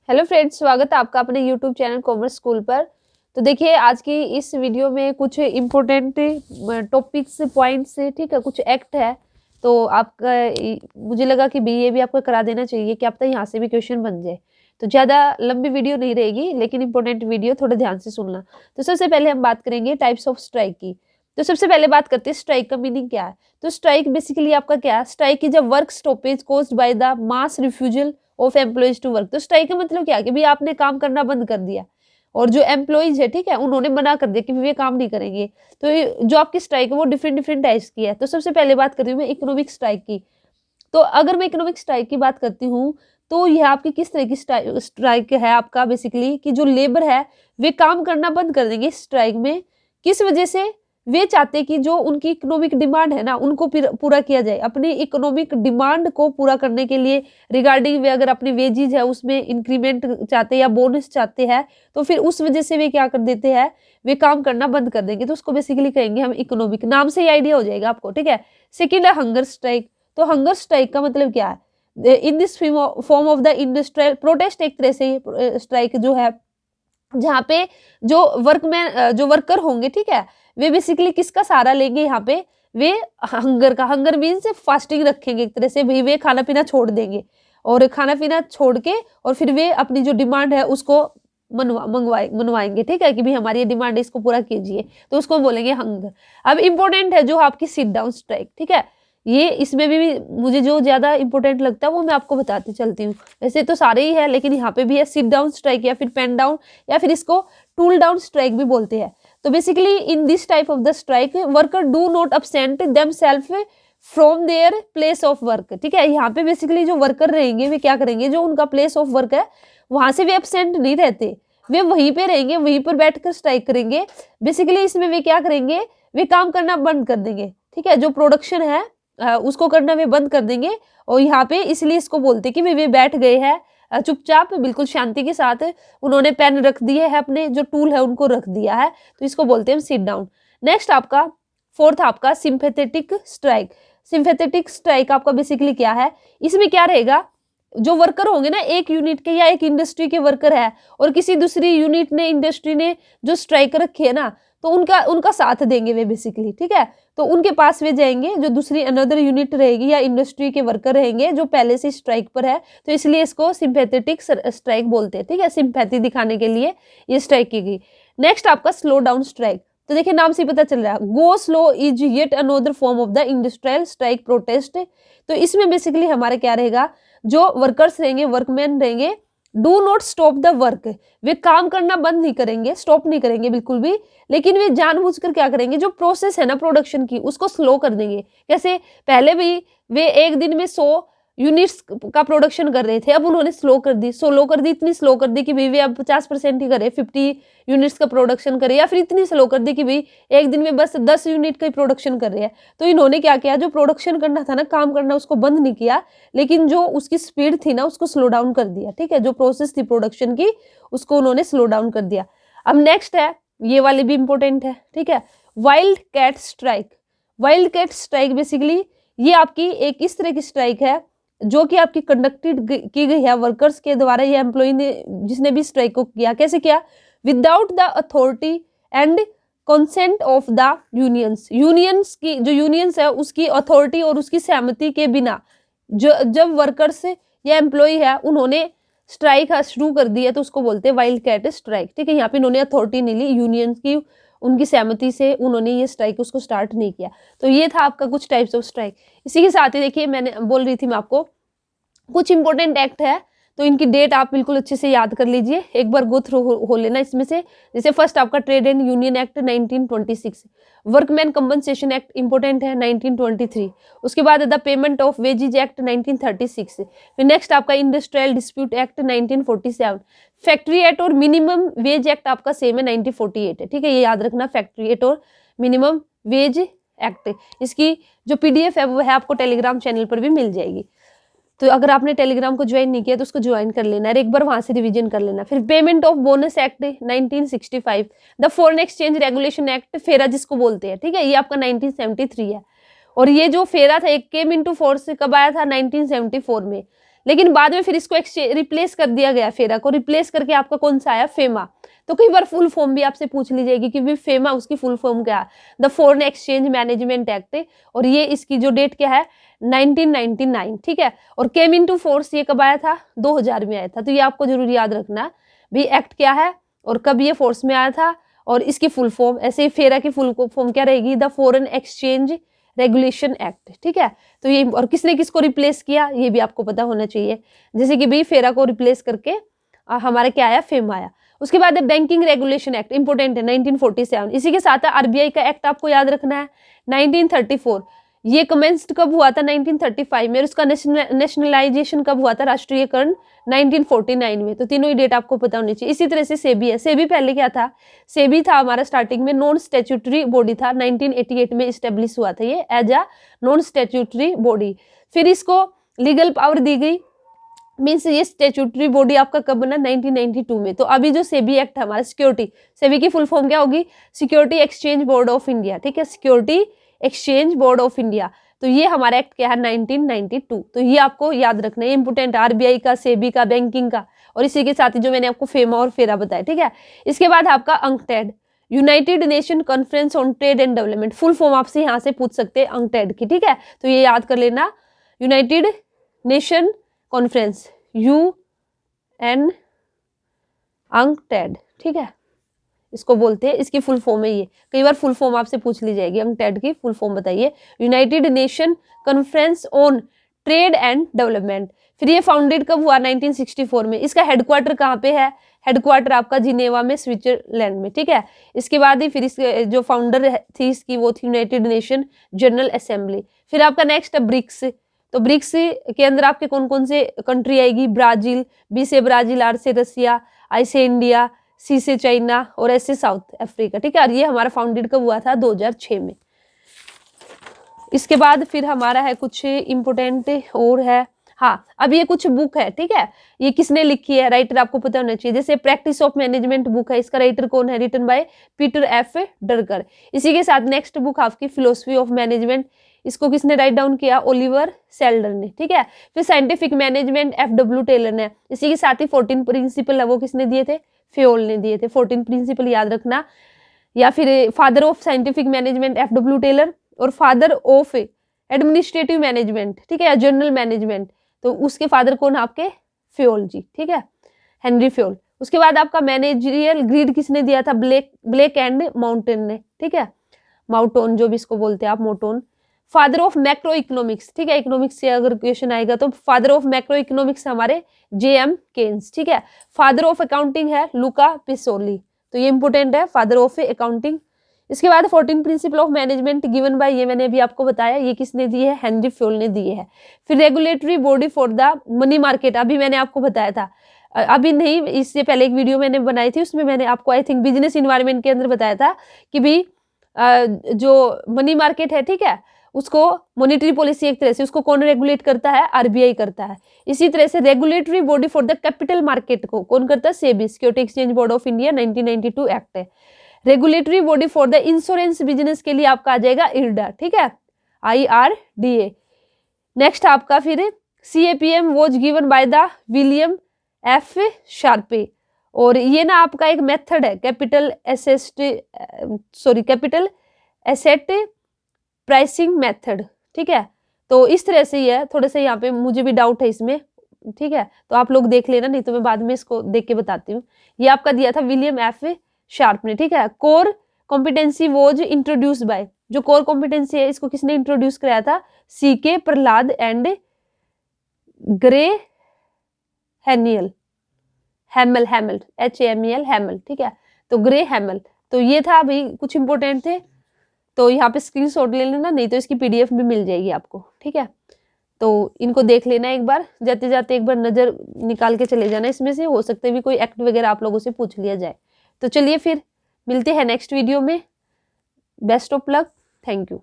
Hello friends, स्वागत है आपका अपने यूट्यूब चैनल कॉमर्स स्कूल पर। तो देखिए, आज की इस वीडियो में कुछ इम्पोर्टेंट टॉपिक्स पॉइंट्स, ठीक है, कुछ एक्ट है। तो आपका मुझे लगा कि ये भी आपको करा देना चाहिए कि आप तक यहाँ से भी क्वेश्चन बन जाए। तो ज़्यादा लंबी वीडियो नहीं रहेगी, लेकिन इंपॉर्टेंट वीडियो, थोड़ा ध्यान से सुनना। तो सबसे पहले हम बात करेंगे टाइप्स ऑफ स्ट्राइक की। तो सबसे पहले बात करते हैं स्ट्राइक का मीनिंग क्या है। तो स्ट्राइक बेसिकली आपका क्या है, strike is a work stoppage caused by the mass refusal of employees to work. तो स्ट्राइक का मतलब क्या है कि भाई आपने काम करना बंद कर दिया और जो एम्प्लॉइज है, ठीक है, उन्होंने मना कर दिया कि वे काम नहीं करेंगे। तो जो आपकी स्ट्राइक है वो डिफरेंट डिफरेंट टाइप्स की है। तो सबसे पहले बात करती हूँ मैं इकोनॉमिक स्ट्राइक की। तो अगर मैं इकोनॉमिक स्ट्राइक की बात करती हूँ तो यह आपकी किस तरह की स्ट्राइक है, आपका बेसिकली कि जो लेबर है वे काम करना बंद कर देंगे स्ट्राइक में। किस वजह से? वे चाहते कि जो उनकी इकोनॉमिक डिमांड है ना, उनको पूरा किया जाए। अपनी इकोनॉमिक डिमांड को पूरा करने के लिए रिगार्डिंग वे अगर अपनी वेजेज है उसमें इंक्रीमेंट चाहते हैं या बोनस चाहते हैं, तो फिर उस वजह से वे क्या कर देते हैं, वे काम करना बंद कर देंगे। तो उसको बेसिकली कहेंगे हम इकोनॉमिक। नाम से ही आइडिया हो जाएगा आपको, ठीक है। सेकेंड है हंगर स्ट्राइक। तो हंगर स्ट्राइक का मतलब क्या है? In this form of the industrial protest, एक तरह से स्ट्राइक जो है जहाँ पे जो वर्कर होंगे, ठीक है, वे बेसिकली किसका सहारा लेंगे यहाँ पे? वे हंगर का। हंगर मीन्स फास्टिंग रखेंगे एक तरह से, भाई वे खाना पीना छोड़ देंगे और खाना पीना छोड़ के और फिर वे अपनी जो डिमांड है उसको मनवाएंगे, ठीक है, कि भाई हमारी ये डिमांड है, इसको पूरा कीजिए। तो उसको बोलेंगे हंगर। अब इम्पोर्टेंट है जो आपकी सिट डाउन स्ट्राइक, ठीक है। ये इसमें भी मुझे जो ज्यादा इंपॉर्टेंट लगता है वो मैं आपको बताती चलती हूँ। वैसे तो सारे ही है, लेकिन यहाँ पे भी है सिट डाउन स्ट्राइक या फिर पेन डाउन या फिर इसको टूल डाउन स्ट्राइक भी बोलते हैं। तो basically in this type of the strike worker do not absent themselves from their place of work, ठीक है। यहाँ पे बेसिकली जो वर्कर रहेंगे वे क्या करेंगे, जो उनका प्लेस ऑफ वर्क है वहां से वे एबसेंट नहीं रहते, वे वहीं पे रहेंगे, वहीं पर बैठकर स्ट्राइक करेंगे। बेसिकली इसमें वे क्या करेंगे, वे काम करना बंद कर देंगे, ठीक है। जो प्रोडक्शन है उसको करना वे बंद कर देंगे। और यहाँ पे इसलिए इसको बोलते कि वे बैठ गए हैं चुपचाप, बिल्कुल शांति के साथ उन्होंने पेन रख दिए है, अपने जो टूल है उनको रख दिया है। तो इसको बोलते हैं सिट डाउन। नेक्स्ट आपका फोर्थ आपका सिंपैथेटिक स्ट्राइक। सिंपैथेटिक स्ट्राइक आपका बेसिकली क्या है, इसमें क्या रहेगा, जो वर्कर होंगे ना, एक यूनिट के या एक इंडस्ट्री के वर्कर है और किसी दूसरी यूनिट ने, इंडस्ट्री ने जो स्ट्राइक रखी है ना, तो उनका साथ देंगे वे बेसिकली, ठीक है। तो उनके पास वे जाएंगे, जो दूसरी अनदर यूनिट रहेगी या इंडस्ट्री के वर्कर रहेंगे जो पहले से स्ट्राइक पर है। तो इसलिए इसको सिंपैथेटिक स्ट्राइक बोलते हैं, ठीक है। सिंपैथी दिखाने के लिए ये स्ट्राइक की गई। नेक्स्ट आपका स्लो डाउन स्ट्राइक। तो देखिए नाम से पता चल रहा है, go slow is yet another form of the industrial strike protest. तो इसमें बेसिकली हमारा क्या रहेगा, जो वर्कर्स रहेंगे, वर्कमैन रहेंगे, do not stop the work, वे काम करना बंद नहीं करेंगे, स्टॉप नहीं करेंगे बिल्कुल भी, लेकिन वे जानबूझकर क्या करेंगे, जो प्रोसेस है ना प्रोडक्शन की उसको स्लो कर देंगे। कैसे? पहले भी वे एक दिन में 100 यूनिट्स का प्रोडक्शन कर रहे थे, अब उन्होंने स्लो कर दी, इतनी स्लो कर दी कि भाई वे अब 50% ही करे, 50 यूनिट्स का प्रोडक्शन करे, या फिर इतनी स्लो कर दी कि भाई एक दिन में बस 10 यूनिट का ही प्रोडक्शन कर रहे हैं। तो इन्होंने क्या किया, जो प्रोडक्शन करना था ना, काम करना, उसको बंद नहीं किया, लेकिन जो उसकी स्पीड थी ना उसको स्लो डाउन कर दिया, ठीक है। जो प्रोसेस थी प्रोडक्शन की उसको उन्होंने स्लो डाउन कर दिया। अब नेक्स्ट है, ये वाली भी इंपॉर्टेंट है, ठीक है, wildcat strike. Wildcat strike basically ये आपकी एक इस तरह की स्ट्राइक है जो कि आपकी कंडक्टेड की गई है वर्कर्स के द्वारा, या एम्प्लॉय ने, जिसने भी स्ट्राइक को किया। कैसे किया? Without the authority and consent of the unions. Unions की, जो यूनियंस है उसकी अथॉरिटी और उसकी सहमति के बिना जब वर्कर्स या एम्प्लॉय है उन्होंने स्ट्राइक शुरू कर दी है, तो उसको बोलते हैं वाइल्ड कैट स्ट्राइक, ठीक है। यहाँ पे इन्होंने अथॉरिटी नहीं ली, यूनियन की उनकी सहमति से उन्होंने ये स्ट्राइक उसको स्टार्ट नहीं किया। तो ये था आपका कुछ टाइप्स ऑफ स्ट्राइक। इसी के साथ ही देखिए, मैंने बोल रही थी मैं आपको कुछ इंपॉर्टेंट एक्ट है, तो इनकी डेट आप बिल्कुल अच्छे से याद कर लीजिए, एक बार गो थ्रू हो लेना इसमें से। जैसे फर्स्ट आपका trade and union act 1926, workman compensation act important है 1923, उसके बाद the payment of wages act 1936, फिर नेक्स्ट आपका industrial dispute act 1947, factory act और मिनिमम वेज एक्ट आपका सेम है 1948 है, ठीक है। ये याद रखना, फैक्ट्री एक्ट और मिनिमम वेज एक्ट। इसकी जो PDF है वो है आपको टेलीग्राम चैनल पर भी मिल जाएगी। तो अगर आपने टेलीग्राम को ज्वाइन नहीं किया तो उसको ज्वाइन कर लेना है, एक बार वहां से रिवीजन कर लेना। फिर payment of bonus act 1965, the foreign exchange regulation act, फेरा जिसको बोलते हैं, ठीक है, ये आपका 1973 है। और ये जो फेरा था, एक केम इनटू फोर्स कब आया था? 1974 में। लेकिन बाद में फिर इसको रिप्लेस कर दिया गया, फेरा को रिप्लेस करके आपका कौन सा आया, फेमा। तो कई बार फुल फॉर्म भी आपसे पूछ ली जाएगी कि भी फेमा उसकी फुल फॉर्म क्या है, the foreign exchange management act, और ये इसकी जो डेट क्या है 1999, ठीक है। और केम इनटू फोर्स ये कब आया था, 2000 में आया था। तो ये आपको जरूर याद रखना भी एक्ट क्या है और कब ये फोर्स में आया था और इसकी फुल फॉर्म। ऐसे ही फेरा की फुल फॉर्म क्या रहेगी, the foreign exchange regulation act, ठीक है। तो ये, और किसने किसको रिप्लेस किया ये भी आपको पता होना चाहिए। जैसे कि भाई फेरा को रिप्लेस करके हमारा क्या आया, फेम आया। उसके बाद है बैंकिंग रेगुलेशन एक्ट, इंपोर्टेंट है 1947। इसी के साथ है आरबीआई का एक्ट आपको याद रखना है 1934। ये कमेंस्ड कब हुआ था, 1935 में। और उसका नेशनलाइजेशन कब हुआ था, राष्ट्रीयकरण 1949 में। तो तीनों ही डेट आपको पता होनी चाहिए। इसी तरह से सेबी है, सेबी पहले क्या था, सेबी था हमारा स्टार्टिंग में नॉन स्टैट्यूटरी बॉडी था, 1988 में इस्टेब्लिश हुआ था ये as a non statutory body. फिर इसको लीगल पावर दी गई, मीन्स ये स्टैट्यूटरी बॉडी आपका कब बना, 1992 में। तो अभी जो सेबी एक्ट है हमारा, सिक्योरिटी, सेबी की फुल फॉर्म क्या होगी, security exchange board of India, ठीक है, security exchange board of India. तो ये हमारा एक्ट क्या है 1992। तो ये आपको याद रखना है, इंपोर्टेंट, आरबीआई का, सेबी का, बैंकिंग का, और इसी के साथ ही जो मैंने आपको फेमा और फेरा बताया, ठीक है। इसके बाद आपका UNCTAD, United Nation conference on trade and development, full form आपसे यहाँ से पूछ सकते हैं अंकटेड की, ठीक है। तो ये याद कर लेना, यूनाइटेड नेशन कॉन्फ्रेंस, UN अंकटेड, ठीक है, इसको बोलते हैं, इसकी फुल फॉर्म है ये। कई बार फुल फॉर्म आपसे पूछ ली जाएगी, अंकटेड की फुल फॉर्म बताइए, United Nation conference on trade and development. फिर ये फाउंडेड कब हुआ, 1964 में। इसका हेडक्वार्टर कहाँ पे है, हेडक्वार्टर आपका जिनेवा में, स्विट्जरलैंड में, ठीक है। इसके बाद ही फिर इसके जो फाउंडर थी इसकी, वो थी यूनाइटेड नेशन जनरल असेंबली। फिर आपका नेक्स्ट है ब्रिक्स। तो ब्रिक्स के अंदर आपके कौन कौन से कंट्री आएगी, ब्राजील, बी से ब्राजील, आर से रसिया, आई से इंडिया, सी से चाइना, और ऐसे साउथ अफ्रीका, ठीक है। और ये हमारा फाउंडेड कब हुआ था, 2006 में। इसके बाद फिर हमारा है कुछ इम्पोर्टेंट और है, हाँ, अब ये कुछ बुक है, ठीक है। ये किसने लिखी है, राइटर आपको पता होना चाहिए। जैसे प्रैक्टिस ऑफ मैनेजमेंट बुक है, इसका राइटर कौन है, रिटन बाय पीटर एफ डरकर। इसी के साथ नेक्स्ट बुक आपकी फिलोसफी ऑफ मैनेजमेंट, इसको किसने राइट डाउन किया, ओलिवर सेल्डर ने, ठीक है। फिर साइंटिफिक मैनेजमेंट FW टेलर ने। इसी के साथ ही 14 प्रिंसिपल है, वो किसने दिए थे, फ्योल ने दिए थे। 14 प्रिंसिपल याद रखना। या फिर father of scientific management FW Taylor, और फादर ऑफ एडमिनिस्ट्रेटिव मैनेजमेंट, ठीक है, या जनरल मैनेजमेंट, तो उसके फादर कौन, आपके फ्योल जी, ठीक है, हेनरी फ्योल। उसके बाद आपका मैनेजरियल ग्रिड किसने दिया था, ब्लेक एंड माउंटेन ने, ठीक है, माउटोन जो भी इसको बोलते हैं आप, मोटोन। फादर ऑफ मैक्रो इकोनॉमिक्स, ठीक है, इकोनॉमिक्स से अगर क्वेश्चन आएगा तो फादर ऑफ मैक्रो इकोनॉमिक्स हमारे JM केन्स, ठीक है। फादर ऑफ अकाउंटिंग है लुका पिसोली, तो ये इंपोर्टेंट है, फादर ऑफ अकाउंटिंग। इसके बाद 14 principle of management given by, ये मैंने अभी आपको बताया, ये किसने दिए है, हेनरी फ्योल ने दिए है। फिर regulatory body for the money market, अभी मैंने आपको बताया था, अभी नहीं, इससे पहले एक वीडियो मैंने बनाई थी, उसमें मैंने आपको आई थिंक बिजनेस इन्वायरमेंट के अंदर बताया था कि भी जो मनी मार्केट है, ठीक है, उसको मॉनेटरी पॉलिसी एक तरह से उसको कौन रेगुलेट करता है, आरबीआई करता है। इसी तरह से regulatory body for the capital market को कौन करता है, SEBI, security exchange board of India, 1992 act है। Regulatory body for the insurance business के लिए आपका आ जाएगा IRDA, ठीक है, IRDA। नेक्स्ट आपका फिर CAPM was given by the William F Sharpe, और ये ना आपका एक मेथड है, कैपिटल एसेट प्राइसिंग मेथड, ठीक है। तो इस तरह से ही है, थोड़े से यहाँ पे मुझे भी डाउट है इसमें, ठीक है, तो आप लोग देख लेना, नहीं तो मैं बाद में इसको देख के बताती हूँ। ये आपका दिया था विलियम F शार्प ने, ठीक है। Core competency was introduce by, जो कोर कॉम्पिटेंसी है इसको किसने इंट्रोड्यूस कराया था, CK Prahalad and Gary Hamel, Hamel HAMEL Hamel, ठीक है, तो ग्रे हैमल। तो ये था भाई, कुछ इंपोर्टेंट थे, तो यहाँ पे स्क्रीनशॉट ले लेना, नहीं तो इसकी PDF भी मिल जाएगी आपको, ठीक है। तो इनको देख लेना एक बार, जाते जाते एक बार नजर निकाल के चले जाना, इसमें से हो सकता है भी कोई एक्ट वगैरह आप लोगों से पूछ लिया जाए। तो चलिए फिर मिलते हैं नेक्स्ट वीडियो में, best of luck, thank you.